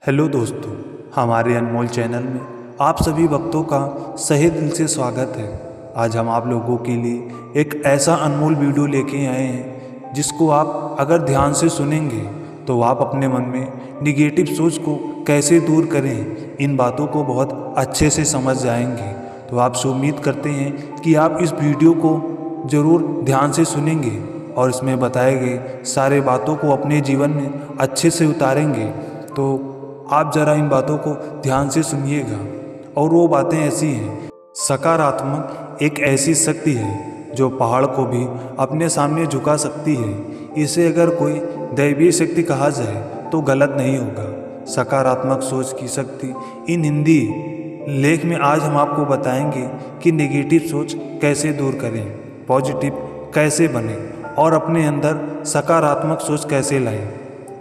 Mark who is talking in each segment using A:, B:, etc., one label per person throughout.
A: Hello दोस्तों, हमारे अनमोल channel में आप सभी भक्तों का सहे दिल से स्वागत है। आज हम आप लोगों के लिए एक ऐसा अनमोल वीडियो लेके आए हैं जिसको आप अगर ध्यान से सुनेंगे तो आप अपने मन में निगेटिव सोच को कैसे दूर करें, इन बातों को बहुत अच्छे से समझ जाएंगे। तो आपसे उम्मीद करते हैं कि आप इस वीडियो को ज़रूर ध्यान से सुनेंगे और इसमें बताए गए सारे बातों को अपने जीवन में अच्छे से उतारेंगे। तो आप ज़रा इन बातों को ध्यान से सुनिएगा। और वो बातें ऐसी हैं, सकारात्मक एक ऐसी शक्ति है जो पहाड़ को भी अपने सामने झुका सकती है। इसे अगर कोई दैवीय शक्ति कहा जाए तो गलत नहीं होगा। सकारात्मक सोच की शक्ति, इन हिंदी लेख में आज हम आपको बताएंगे कि नेगेटिव सोच कैसे दूर करें, पॉजिटिव कैसे बने और अपने अंदर सकारात्मक सोच कैसे लाएं।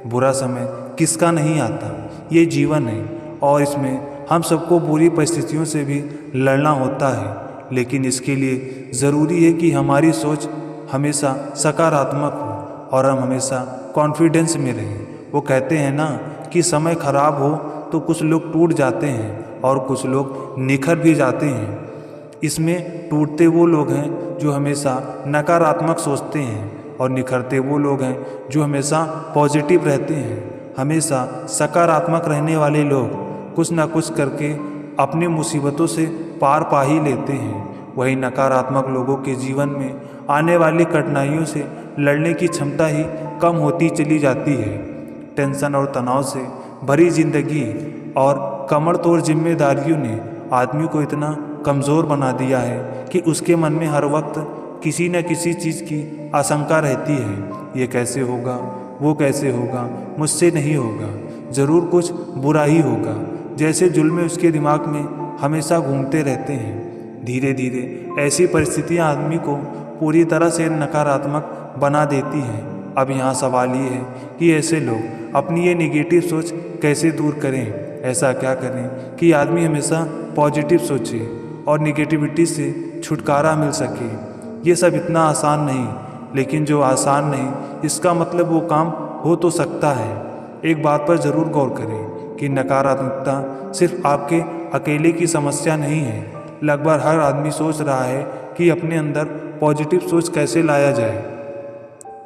A: बुरा समय किसका नहीं आता, ये जीवन है और इसमें हम सबको बुरी परिस्थितियों से भी लड़ना होता है। लेकिन इसके लिए ज़रूरी है कि हमारी सोच हमेशा सकारात्मक हो और हम हमेशा कॉन्फिडेंस में रहें। वो कहते हैं ना कि समय खराब हो तो कुछ लोग टूट जाते हैं और कुछ लोग निखर भी जाते हैं। इसमें टूटते वो लोग हैं जो हमेशा नकारात्मक सोचते हैं और निखरते वो लोग हैं जो हमेशा पॉजिटिव रहते हैं। हमेशा सकारात्मक रहने वाले लोग कुछ ना कुछ करके अपनी मुसीबतों से पार पा ही लेते हैं। वही नकारात्मक लोगों के जीवन में आने वाली कठिनाइयों से लड़ने की क्षमता ही कम होती चली जाती है। टेंशन और तनाव से भरी जिंदगी और कमर तोड़ जिम्मेदारियों ने आदमी को इतना कमज़ोर बना दिया है कि उसके मन में हर वक्त किसी न किसी चीज़ की आशंका रहती है। ये कैसे होगा, वो कैसे होगा, मुझसे नहीं होगा, ज़रूर कुछ बुरा ही होगा। जैसे जुल्म उसके दिमाग में हमेशा घूमते रहते हैं। धीरे धीरे ऐसी परिस्थितियां आदमी को पूरी तरह से नकारात्मक बना देती हैं। अब यहाँ सवाल ये है कि ऐसे लोग अपनी ये निगेटिव सोच कैसे दूर करें। ऐसा क्या करें कि आदमी हमेशा पॉजिटिव सोचे और निगेटिविटी से छुटकारा मिल सके। ये सब इतना आसान नहीं, लेकिन जो आसान नहीं इसका मतलब वो काम हो तो सकता है। एक बात पर ज़रूर गौर करें कि नकारात्मकता सिर्फ आपके अकेले की समस्या नहीं है। लगभग हर आदमी सोच रहा है कि अपने अंदर पॉजिटिव सोच कैसे लाया जाए।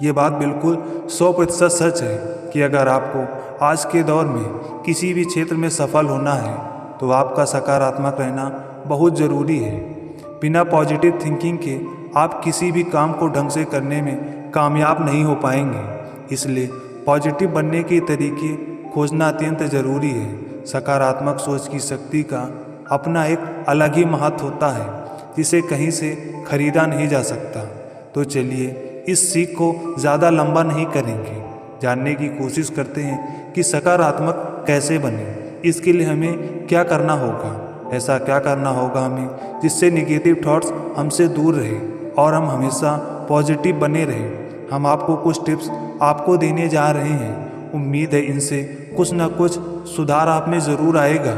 A: ये बात बिल्कुल 100% सच है कि अगर आपको आज के दौर में किसी भी क्षेत्र में सफल होना है तो आपका सकारात्मक रहना बहुत ज़रूरी है। बिना पॉजिटिव थिंकिंग के आप किसी भी काम को ढंग से करने में कामयाब नहीं हो पाएंगे। इसलिए पॉजिटिव बनने के तरीके खोजना अत्यंत ज़रूरी है। सकारात्मक सोच की शक्ति का अपना एक अलग ही महत्व होता है जिसे कहीं से खरीदा नहीं जा सकता। तो चलिए इस सीख को ज़्यादा लंबा नहीं करेंगे, जानने की कोशिश करते हैं कि सकारात्मक कैसे बने। इसके लिए हमें क्या करना होगा, ऐसा क्या करना होगा हमें जिससे निगेटिव थॉट्स हमसे दूर रहे और हम हमेशा पॉजिटिव बने रहें। हम आपको कुछ टिप्स आपको देने जा रहे हैं। उम्मीद है इनसे कुछ ना कुछ सुधार आप में ज़रूर आएगा।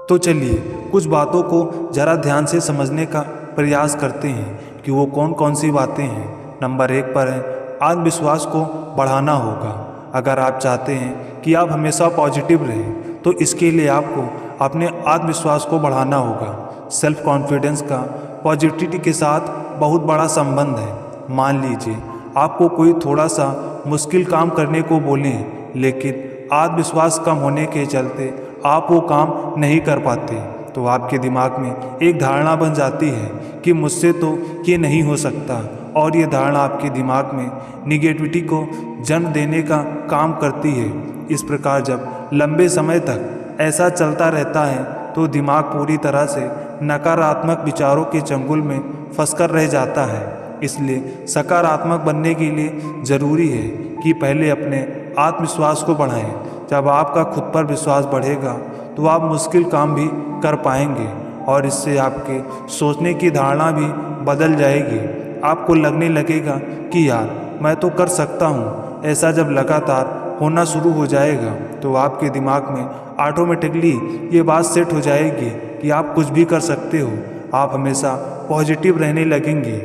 A: तो चलिए कुछ बातों को ज़रा ध्यान से समझने का प्रयास करते हैं कि वो कौन कौन सी बातें हैं। नंबर 1 पर है आत्मविश्वास को बढ़ाना होगा। अगर आप चाहते हैं कि आप हमेशा पॉजिटिव रहें तो इसके लिए आपको अपने आत्मविश्वास को बढ़ाना होगा। सेल्फ कॉन्फिडेंस का पॉजिटिविटी के साथ बहुत बड़ा संबंध है। मान लीजिए आपको कोई थोड़ा सा मुश्किल काम करने को बोले, लेकिन आत्मविश्वास कम होने के चलते आप वो काम नहीं कर पाते, तो आपके दिमाग में एक धारणा बन जाती है कि मुझसे तो ये नहीं हो सकता। और ये धारणा आपके दिमाग में निगेटिविटी को जन्म देने का काम करती है। इस प्रकार जब लंबे समय तक ऐसा चलता रहता है तो दिमाग पूरी तरह से नकारात्मक विचारों के चंगुल में फंसकर रह जाता है। इसलिए सकारात्मक बनने के लिए ज़रूरी है कि पहले अपने आत्मविश्वास को बढ़ाएं। जब आपका खुद पर विश्वास बढ़ेगा तो आप मुश्किल काम भी कर पाएंगे और इससे आपके सोचने की धारणा भी बदल जाएगी। आपको लगने लगेगा कि यार मैं तो कर सकता हूँ। ऐसा जब लगातार होना शुरू हो जाएगा तो आपके दिमाग में ऑटोमेटिकली ये बात सेट हो जाएगी कि आप कुछ भी कर सकते हो। आप हमेशा पॉजिटिव रहने लगेंगे।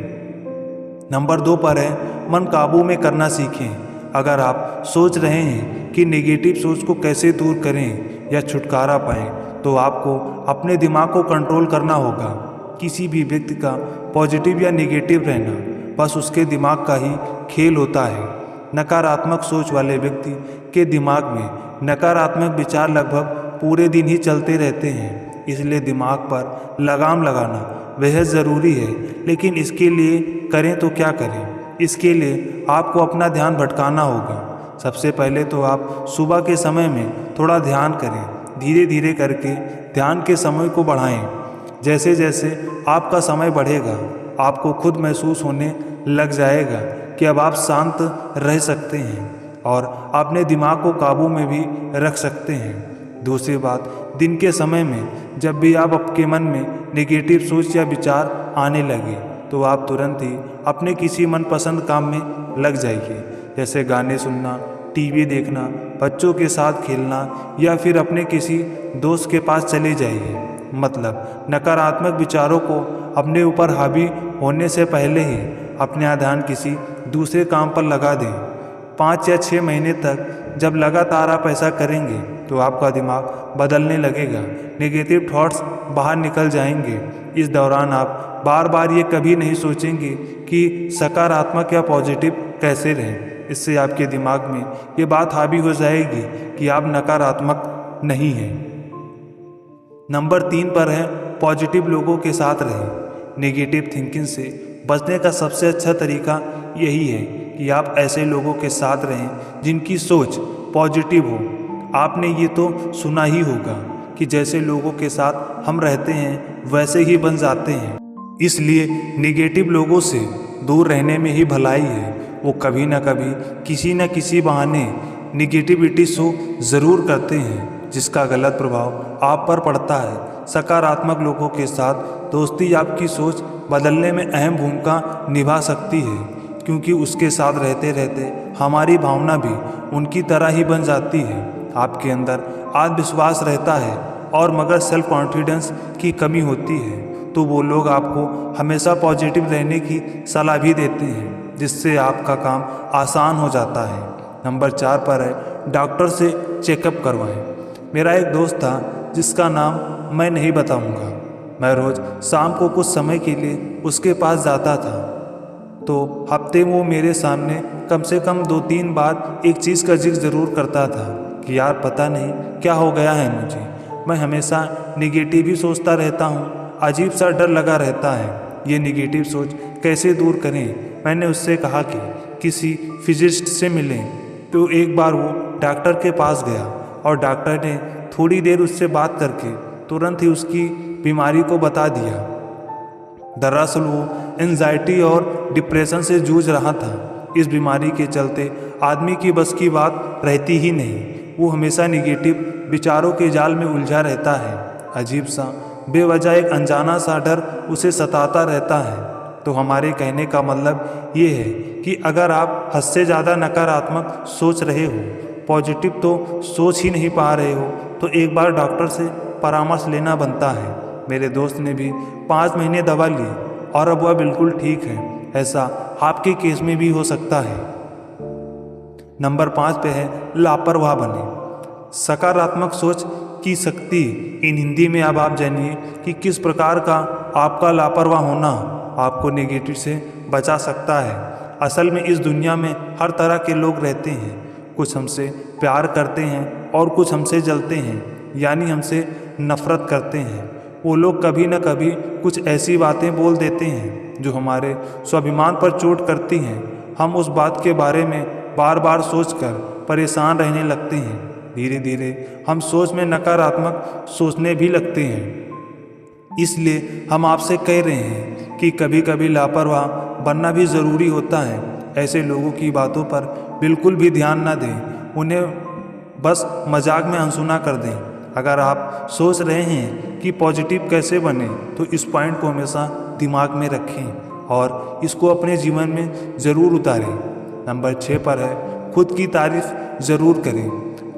A: नंबर 2 पर है मन काबू में करना सीखें। अगर आप सोच रहे हैं कि नेगेटिव सोच को कैसे दूर करें या छुटकारा पाएं, तो आपको अपने दिमाग को कंट्रोल करना होगा। किसी भी व्यक्ति का पॉजिटिव या नेगेटिव रहना बस उसके दिमाग का ही खेल होता है। नकारात्मक सोच वाले व्यक्ति के दिमाग में नकारात्मक विचार लगभग पूरे दिन ही चलते रहते हैं। इसलिए दिमाग पर लगाम लगाना बेहद ज़रूरी है। लेकिन इसके लिए करें तो क्या करें? इसके लिए आपको अपना ध्यान भटकाना होगा। सबसे पहले तो आप सुबह के समय में थोड़ा ध्यान करें। धीरे धीरे करके ध्यान के समय को बढ़ाएं। जैसे जैसे आपका समय बढ़ेगा, आपको खुद महसूस होने लग जाएगा कि अब आप शांत रह सकते हैं और अपने दिमाग को काबू में भी रख सकते हैं। दूसरी बात, दिन के समय में जब भी आप आपके मन में नेगेटिव सोच या विचार आने लगे, तो आप तुरंत ही अपने किसी मनपसंद काम में लग जाइए। जैसे गाने सुनना, टीवी देखना, बच्चों के साथ खेलना या फिर अपने किसी दोस्त के पास चले जाइए। मतलब नकारात्मक विचारों को अपने ऊपर हावी होने से पहले ही अपना ध्यान किसी दूसरे काम पर लगा दें। 5 या 6 महीने तक जब लगातार आप ऐसा करेंगे तो आपका दिमाग बदलने लगेगा। नेगेटिव थॉट्स बाहर निकल जाएंगे। इस दौरान आप बार बार ये कभी नहीं सोचेंगे कि सकारात्मक या पॉजिटिव कैसे रहें। इससे आपके दिमाग में ये बात हावी हो जाएगी कि आप नकारात्मक नहीं हैं। नंबर 3 पर है पॉजिटिव लोगों के साथ रहें। नेगेटिव थिंकिंग से बचने का सबसे अच्छा तरीका यही है कि आप ऐसे लोगों के साथ रहें जिनकी सोच पॉजिटिव हो। आपने ये तो सुना ही होगा कि जैसे लोगों के साथ हम रहते हैं वैसे ही बन जाते हैं। इसलिए नेगेटिव लोगों से दूर रहने में ही भलाई है। वो कभी ना कभी किसी न किसी बहाने निगेटिविटी शो ज़रूर करते हैं, जिसका गलत प्रभाव आप पर पड़ता है। सकारात्मक लोगों के साथ दोस्ती आपकी सोच बदलने में अहम भूमिका निभा सकती है, क्योंकि उसके साथ रहते रहते हमारी भावना भी उनकी तरह ही बन जाती है। आपके अंदर आत्मविश्वास रहता है और मगर सेल्फ कॉन्फिडेंस की कमी होती है, तो वो लोग आपको हमेशा पॉजिटिव रहने की सलाह भी देते हैं, जिससे आपका काम आसान हो जाता है। नंबर 4 पर है डॉक्टर से चेकअप करवाएं। मेरा एक दोस्त था जिसका नाम मैं नहीं बताऊंगा। मैं रोज़ शाम को कुछ समय के लिए उसके पास जाता था, तो हफ्ते में वो मेरे सामने कम से कम 2-3 बार एक चीज़ का जिक्र ज़रूर करता था कि यार पता नहीं क्या हो गया है मुझे। मैं हमेशा निगेटिव ही सोचता रहता हूँ, अजीब सा डर लगा रहता है। ये निगेटिव सोच कैसे दूर करें? मैंने उससे कहा कि किसी फिजिस्ट से मिलें। तो एक बार वो डॉक्टर के पास गया और डॉक्टर ने थोड़ी देर उससे बात करके तुरंत ही उसकी बीमारी को बता दिया। दरअसल वो एंजाइटी और डिप्रेशन से जूझ रहा था। इस बीमारी के चलते आदमी की बस की बात रहती ही नहीं। वो हमेशा निगेटिव विचारों के जाल में उलझा रहता है। अजीब सा बेवजह एक अनजाना सा डर उसे सताता रहता है। तो हमारे कहने का मतलब ये है कि अगर आप हद से ज़्यादा नकारात्मक सोच रहे हो, पॉजिटिव तो सोच ही नहीं पा रहे हो, तो एक बार डॉक्टर से परामर्श लेना बनता है। मेरे दोस्त ने भी 5 महीने दवा ली और अब वह बिल्कुल ठीक है। ऐसा आपके केस में भी हो सकता है। नंबर 5 पे है लापरवाह बने। सकारात्मक सोच की शक्ति इन हिंदी में अब आप जानिए कि किस प्रकार का आपका लापरवाह होना आपको नेगेटिव से बचा सकता है। असल में इस दुनिया में हर तरह के लोग रहते हैं। कुछ हमसे प्यार करते हैं और कुछ हमसे जलते हैं, यानी हमसे नफरत करते हैं। वो लोग कभी न कभी कुछ ऐसी बातें बोल देते हैं जो हमारे स्वाभिमान पर चोट करती हैं। हम उस बात के बारे में बार बार सोचकर परेशान रहने लगते हैं। धीरे धीरे हम सोच में नकारात्मक सोचने भी लगते हैं। इसलिए हम आपसे कह रहे हैं कि कभी कभी लापरवाह बनना भी ज़रूरी होता है। ऐसे लोगों की बातों पर बिल्कुल भी ध्यान न दें, उन्हें बस मजाक में अनसुना कर दें। अगर आप सोच रहे हैं कि पॉजिटिव कैसे बने, तो इस पॉइंट को हमेशा दिमाग में रखें और इसको अपने जीवन में ज़रूर उतारें। नंबर 6 पर है खुद की तारीफ ज़रूर करें।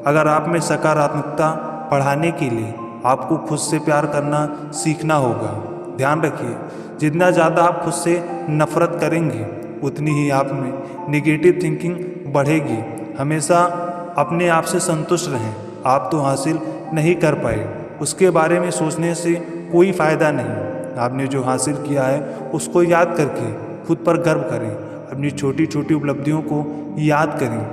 A: अगर आप में सकारात्मकता बढ़ाने के लिए आपको खुद से प्यार करना सीखना होगा। ध्यान रखिए, जितना ज़्यादा आप खुद से नफरत करेंगे उतनी ही आप में नेगेटिव थिंकिंग बढ़ेगी। हमेशा अपने आप से संतुष्ट रहें। आप तो हासिल नहीं कर पाए, उसके बारे में सोचने से कोई फ़ायदा नहीं। आपने जो हासिल किया है उसको याद करके खुद पर गर्व करें। अपनी छोटी छोटी उपलब्धियों को याद करें।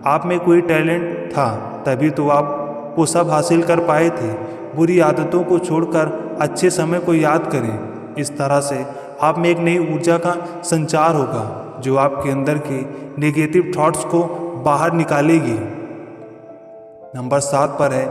A: आप में कोई टैलेंट था, तभी तो आप वो सब हासिल कर पाए थे। बुरी आदतों को छोड़कर अच्छे समय को याद करें। इस तरह से आप में एक नई ऊर्जा का संचार होगा जो आपके अंदर के नेगेटिव थॉट्स को बाहर निकालेगी। नंबर 7 पर है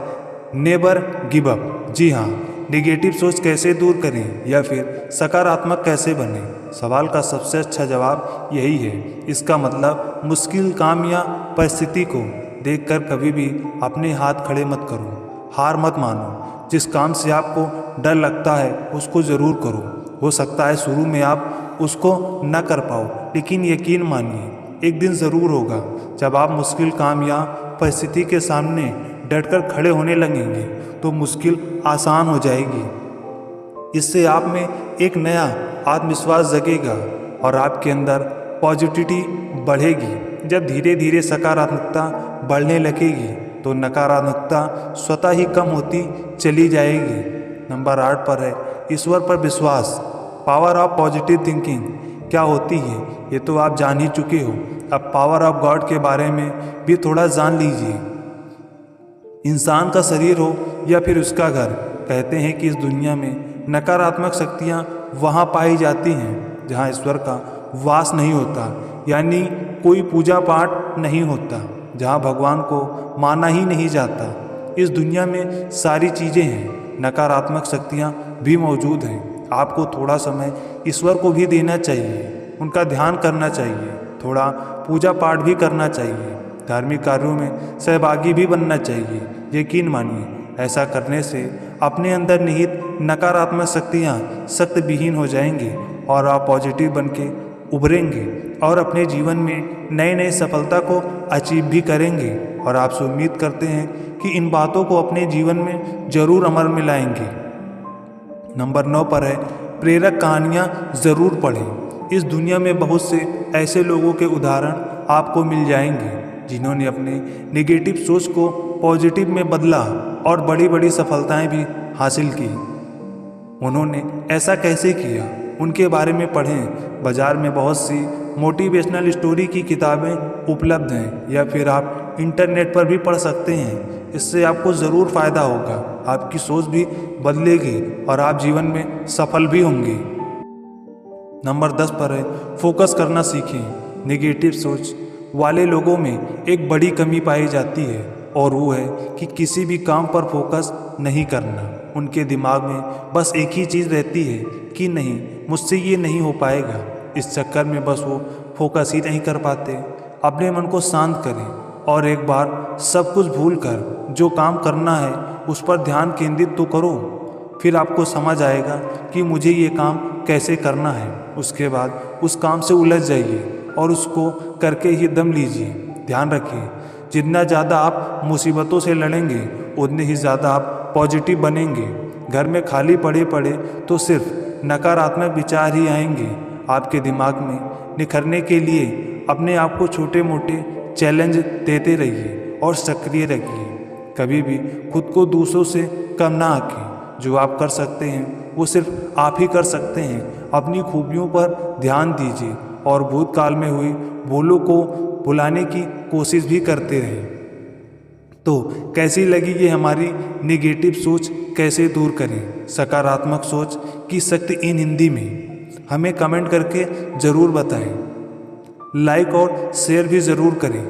A: नेवर गिव अप। जी हाँ, नेगेटिव सोच कैसे दूर करें या फिर सकारात्मक कैसे बने? सवाल का सबसे अच्छा जवाब यही है। इसका मतलब मुश्किल काम या परिस्थिति को देखकर कभी भी अपने हाथ खड़े मत करो, हार मत मानो। जिस काम से आपको डर लगता है उसको ज़रूर करो। हो सकता है शुरू में आप उसको न कर पाओ, लेकिन यकीन मानिए एक दिन ज़रूर होगा जब आप मुश्किल काम या परिस्थिति के सामने डटकर खड़े होने लगेंगे तो मुश्किल आसान हो जाएगी। इससे आप में एक नया आत्मविश्वास जगेगा और आपके अंदर पॉजिटिविटी बढ़ेगी। जब धीरे धीरे सकारात्मकता बढ़ने लगेगी तो नकारात्मकता स्वतः ही कम होती चली जाएगी। नंबर 8 पर है ईश्वर पर विश्वास। पावर ऑफ पॉजिटिव थिंकिंग क्या होती है ये तो आप जान ही चुके हो। अब पावर ऑफ गॉड के बारे में भी थोड़ा जान लीजिए। इंसान का शरीर हो या फिर उसका घर, कहते हैं कि इस दुनिया में नकारात्मक शक्तियाँ वहाँ पाई जाती हैं जहाँ ईश्वर का वास नहीं होता, यानी कोई पूजा पाठ नहीं होता, जहाँ भगवान को माना ही नहीं जाता। इस दुनिया में सारी चीज़ें हैं, नकारात्मक शक्तियाँ भी मौजूद हैं। आपको थोड़ा समय ईश्वर को भी देना चाहिए, उनका ध्यान करना चाहिए, थोड़ा पूजा पाठ भी करना चाहिए, धार्मिक कार्यों में सहभागी भी बनना चाहिए। यकीन मानिए ऐसा करने से अपने अंदर निहित नकारात्मक शक्तियाँ सख्त विहीन हो जाएंगी और आप पॉजिटिव बन के उभरेंगे और अपने जीवन में नए नए सफलता को अचीव भी करेंगे। और आपसे उम्मीद करते हैं कि इन बातों को अपने जीवन में जरूर अमल में लाएंगे। नंबर 9 पर है प्रेरक कहानियाँ ज़रूर पढ़ें। इस दुनिया में बहुत से ऐसे लोगों के उदाहरण आपको मिल जाएंगे जिन्होंने अपने नेगेटिव सोच को पॉजिटिव में बदला और बड़ी बड़ी सफलताएं भी हासिल की। उन्होंने ऐसा कैसे किया, उनके बारे में पढ़ें। बाज़ार में बहुत सी मोटिवेशनल स्टोरी की किताबें उपलब्ध हैं या फिर आप इंटरनेट पर भी पढ़ सकते हैं। इससे आपको ज़रूर फ़ायदा होगा, आपकी सोच भी बदलेगी और आप जीवन में सफल भी होंगे। नंबर 10 पर है फोकस करना सीखें। नेगेटिव सोच वाले लोगों में एक बड़ी कमी पाई जाती है और वो है कि किसी भी काम पर फोकस नहीं करना। उनके दिमाग में बस एक ही चीज़ रहती है कि नहीं, मुझसे ये नहीं हो पाएगा। इस चक्कर में बस वो फोकस ही नहीं कर पाते। अपने मन को शांत करें और एक बार सब कुछ भूल कर जो काम करना है उस पर ध्यान केंद्रित तो करो। फिर आपको समझ आएगा कि मुझे ये काम कैसे करना है। उसके बाद उस काम से उलझ जाइए और उसको करके ही दम लीजिए। ध्यान रखिए, जितना ज़्यादा आप मुसीबतों से लड़ेंगे उतने ही ज़्यादा आप पॉजिटिव बनेंगे। घर में खाली पड़े पड़े तो सिर्फ नकारात्मक विचार ही आएंगे। आपके दिमाग में निखरने के लिए अपने आप को छोटे मोटे चैलेंज देते रहिए और सक्रिय रखिए। कभी भी खुद को दूसरों से कम ना आंकें। जो आप कर सकते हैं वो सिर्फ आप ही कर सकते हैं। अपनी खूबियों पर ध्यान दीजिए और भूतकाल में हुई भूलों को भुलाने की कोशिश भी करते रहें। तो कैसी लगी ये हमारी नेगेटिव सोच कैसे दूर करें, सकारात्मक सोच की शक्ति इन हिंदी में? हमें कमेंट करके ज़रूर बताएं। लाइक और शेयर भी ज़रूर करें।